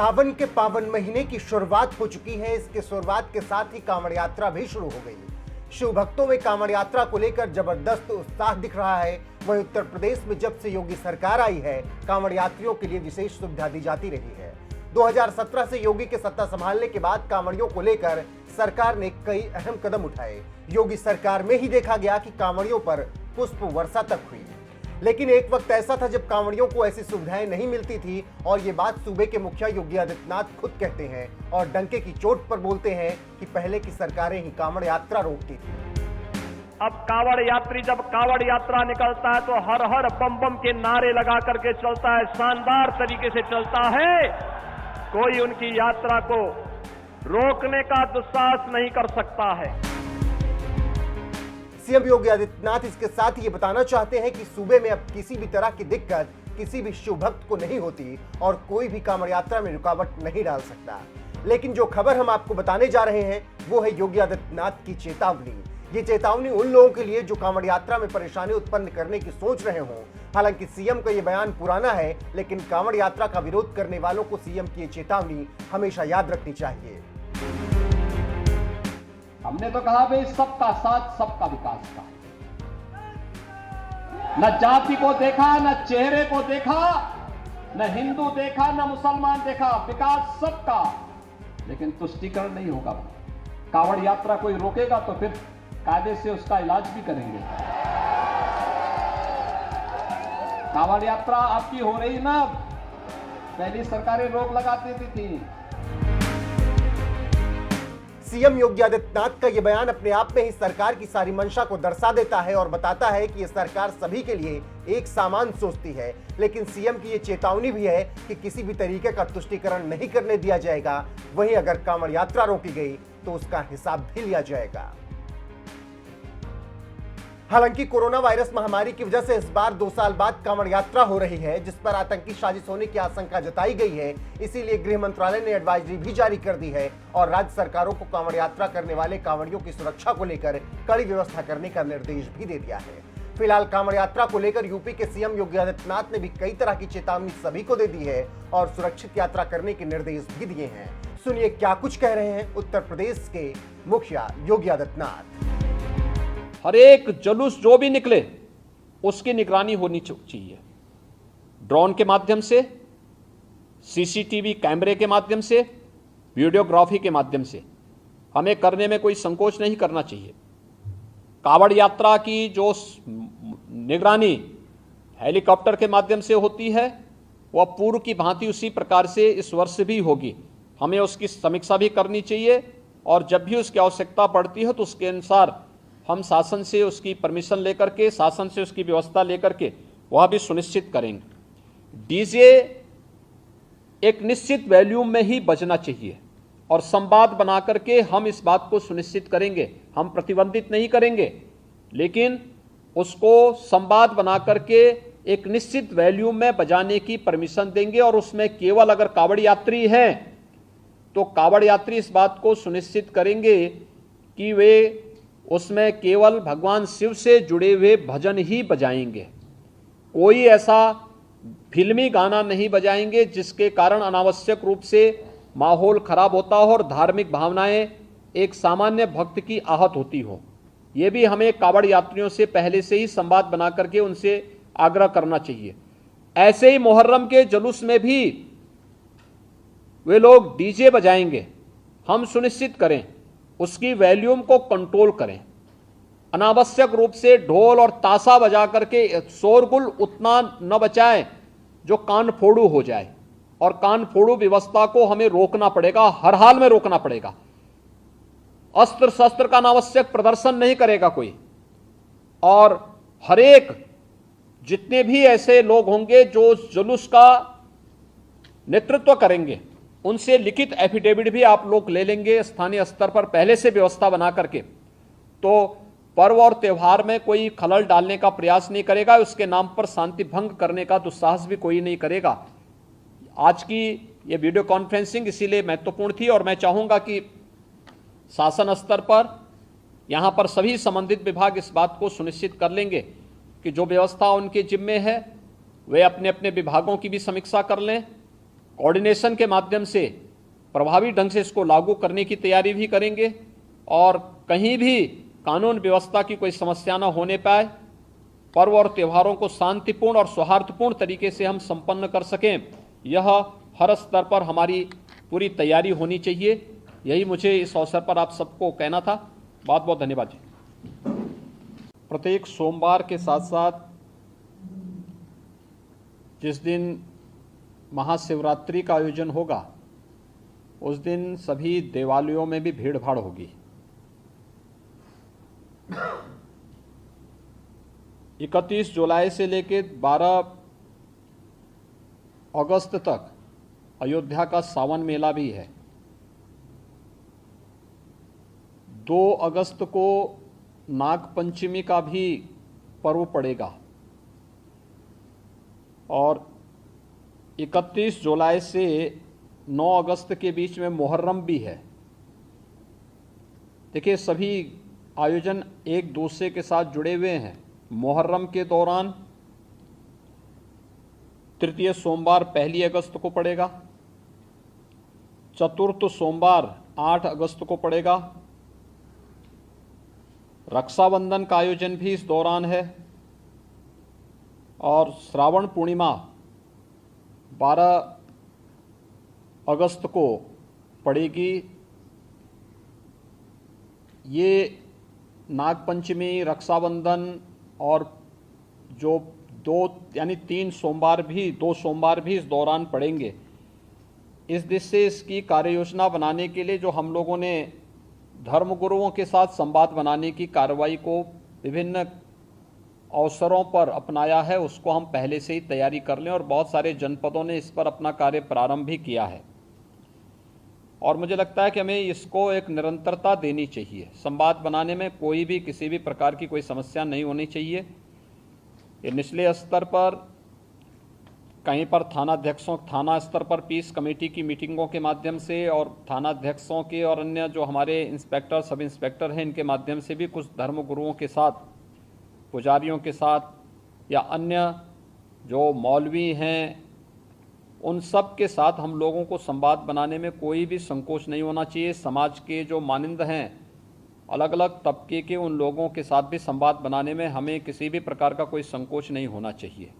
सावन के पावन महीने की शुरुआत हो चुकी है। इसके शुरुआत के साथ ही कांवड़ यात्रा भी शुरू हो गई। शिव भक्तों में कांवड़ यात्रा को लेकर जबरदस्त उत्साह दिख रहा है। वहीं उत्तर प्रदेश में जब से योगी सरकार आई है, कांवड़ यात्रियों के लिए विशेष सुविधा दी जाती रही है। 2017 से योगी के सत्ता संभालने के बाद कांवड़ियों को लेकर सरकार ने कई अहम कदम उठाए। योगी सरकार में ही देखा गया कि कांवड़ियों पर पुष्प वर्षा तक हुई। लेकिन एक वक्त ऐसा था जब कांवड़ियों को ऐसी सुविधाएं नहीं मिलती थी, और ये बात सूबे के मुखिया योगी आदित्यनाथ खुद कहते हैं और डंके की चोट पर बोलते हैं कि पहले की सरकारें ही कांवड़ यात्रा रोकती थी। अब कांवड़ यात्री जब कांवड़ यात्रा निकलता है तो हर हर बम बम के नारे लगा करके चलता है, शानदार तरीके से चलता है। कोई उनकी यात्रा को रोकने का दुस्साहस नहीं कर सकता है। सीएम योगी आदित्यनाथ इसके साथ ये बताना चाहते हैं कि सूबे में अब किसी भी तरह की दिक्कत किसी भी शिव भक्त को नहीं होती और कोई भी कांवड़ यात्रा में रुकावट नहीं डाल सकता। लेकिन जो खबर हम आपको बताने जा रहे हैं वो है योगी आदित्यनाथ की चेतावनी। ये चेतावनी उन लोगों के लिए जो कांवड़ यात्रा में परेशानी उत्पन्न करने की सोच रहे हों। हालांकि सीएम का ये बयान पुराना है, लेकिन कांवड़ यात्रा का विरोध करने वालों को सीएम की ये चेतावनी हमेशा याद रखनी चाहिए। हमने तो कहा भाई सबका साथ सबका विकास का, न जाति को देखा, न चेहरे को देखा, न हिंदू देखा, न मुसलमान देखा, विकास सबका। लेकिन तुष्टीकरण नहीं होगा। कांवड़ यात्रा कोई रोकेगा तो फिर कायदे से उसका इलाज भी करेंगे। कांवड़ यात्रा आपकी हो रही ना, पहली सरकारें रोक लगा देती थी। सीएम योगी आदित्यनाथ का यह बयान अपने आप में ही सरकार की सारी मंशा को दर्शा देता है और बताता है कि यह सरकार सभी के लिए एक समान सोचती है। लेकिन सीएम की यह चेतावनी भी है कि किसी भी तरीके का तुष्टीकरण नहीं करने दिया जाएगा। वहीं अगर कांवड़ यात्रा रोकी गई तो उसका हिसाब भी लिया जाएगा। हालांकि कोरोना वायरस महामारी की वजह से इस बार 2 साल बाद कांवड़ यात्रा हो रही है, जिस पर आतंकी साजिश होने की आशंका जताई गई है। इसीलिए गृह मंत्रालय ने एडवाइजरी भी जारी कर दी है और राज्य सरकारों को कांवड़ यात्रा करने वाले कांवड़ियों की सुरक्षा को लेकर कड़ी व्यवस्था करने का निर्देश भी दे दिया है। फिलहाल कांवड़ यात्रा को लेकर यूपी के सीएम योगी आदित्यनाथ ने भी कई तरह की चेतावनी सभी को दे दी है और सुरक्षित यात्रा करने के निर्देश भी दिए हैं। सुनिए क्या कुछ कह रहे हैं उत्तर प्रदेश के मुखिया योगी आदित्यनाथ। हर एक जुलूस जो भी निकले उसकी निगरानी होनी चाहिए। ड्रोन के माध्यम से, सीसीटीवी कैमरे के माध्यम से, वीडियोग्राफी के माध्यम से हमें करने में कोई संकोच नहीं करना चाहिए। कांवड़ यात्रा की जो निगरानी हेलीकॉप्टर के माध्यम से होती है वह पूर्व की भांति उसी प्रकार से इस वर्ष भी होगी। हमें उसकी समीक्षा भी करनी चाहिए और जब भी उसकी आवश्यकता पड़ती है तो उसके अनुसार हम शासन से उसकी परमिशन लेकर के, शासन से उसकी व्यवस्था लेकर के वह भी सुनिश्चित करेंगे। डीजे एक निश्चित वॉल्यूम में ही बजना चाहिए और संवाद बना करके हम इस बात को सुनिश्चित करेंगे। हम प्रतिबंधित नहीं करेंगे, लेकिन उसको संवाद बना करके एक निश्चित वॉल्यूम में बजाने की परमिशन देंगे। और उसमें केवल अगर कांवड़ यात्री हैं तो कांवड़ यात्री इस बात को सुनिश्चित करेंगे कि वे उसमें केवल भगवान शिव से जुड़े हुए भजन ही बजाएंगे। कोई ऐसा फिल्मी गाना नहीं बजाएंगे जिसके कारण अनावश्यक रूप से माहौल खराब होता हो और धार्मिक भावनाएं एक सामान्य भक्त की आहत होती हो। ये भी हमें कांवड़ यात्रियों से पहले से ही संवाद बना करके उनसे आग्रह करना चाहिए। ऐसे ही मुहर्रम के जुलूस में भी वे लोग डीजे बजाएंगे, हम सुनिश्चित करें उसकी वॉल्यूम को कंट्रोल करें। अनावश्यक रूप से ढोल और ताशा बजा करके शोरगुल उतना न बचाएं जो कान फोड़ू हो जाए, और कान फोड़ू व्यवस्था को हमें रोकना पड़ेगा, हर हाल में रोकना पड़ेगा। अस्त्र शस्त्र का अनावश्यक प्रदर्शन नहीं करेगा कोई। और हर एक जितने भी ऐसे लोग होंगे जो जुलूस का नेतृत्व करेंगे उनसे लिखित एफिडेविट भी आप लोग ले लेंगे स्थानीय स्तर पर पहले से व्यवस्था बना करके। तो पर्व और त्यौहार में कोई खलल डालने का प्रयास नहीं करेगा, उसके नाम पर शांति भंग करने का दुस्साहस भी कोई नहीं करेगा। आज की ये वीडियो कॉन्फ्रेंसिंग इसीलिए महत्वपूर्ण थी और मैं चाहूँगा कि शासन स्तर पर यहाँ पर सभी संबंधित विभाग इस बात को सुनिश्चित कर लेंगे कि जो व्यवस्था उनके जिम्मे है वे अपने अपने विभागों की भी समीक्षा कर लें कोऑर्डिनेशन के माध्यम से प्रभावी ढंग से इसको लागू करने की तैयारी भी करेंगे और कहीं भी कानून व्यवस्था की कोई समस्या न होने पाए, पर्व और त्योहारों को शांतिपूर्ण और सौहार्दपूर्ण तरीके से हम संपन्न कर सकें, यह हर स्तर पर हमारी पूरी तैयारी होनी चाहिए। यही मुझे इस अवसर पर आप सबको कहना था। बहुत बहुत धन्यवाद जी। प्रत्येक सोमवार के साथ साथ जिस दिन महाशिवरात्रि का आयोजन होगा उस दिन सभी देवालयों में भी भीड़ भाड़ होगी। 31 जुलाई से लेकर 12 अगस्त तक अयोध्या का सावन मेला भी है। 2 अगस्त को नाग पंचमी का भी पर्व पड़ेगा और 31 जुलाई से 9 अगस्त के बीच में मुहर्रम भी है। देखिए, सभी आयोजन एक दूसरे के साथ जुड़े हुए हैं। मुहर्रम के दौरान तृतीय सोमवार 1 अगस्त को पड़ेगा, चतुर्थ सोमवार 8 अगस्त को पड़ेगा। रक्षाबंधन का आयोजन भी इस दौरान है और श्रावण पूर्णिमा 12 अगस्त को पड़ेगी। ये नागपंचमी, रक्षाबंधन और जो 2 सोमवार भी इस दौरान पड़ेंगे। इस दिशा से इसकी कार्य योजना बनाने के लिए जो हम लोगों ने धर्मगुरुओं के साथ संवाद बनाने की कार्रवाई को विभिन्न अवसरों पर अपनाया है, उसको हम पहले से ही तैयारी कर लें और बहुत सारे जनपदों ने इस पर अपना कार्य प्रारंभ भी किया है और मुझे लगता है कि हमें इसको एक निरंतरता देनी चाहिए। संवाद बनाने में कोई भी किसी भी प्रकार की कोई समस्या नहीं होनी चाहिए। ये निचले स्तर पर कहीं पर थाना स्तर पर पीस कमेटी की मीटिंगों के माध्यम से और थानाध्यक्षों के और अन्य जो हमारे इंस्पेक्टर, सब इंस्पेक्टर हैं, इनके माध्यम से भी कुछ धर्मगुरुओं के साथ, पुजारियों के साथ या अन्य जो मौलवी हैं, उन सब के साथ हम लोगों को संवाद बनाने में कोई भी संकोच नहीं होना चाहिए। समाज के जो मानिंद हैं, अलग अलग तबके के, उन लोगों के साथ भी संवाद बनाने में हमें किसी भी प्रकार का कोई संकोच नहीं होना चाहिए।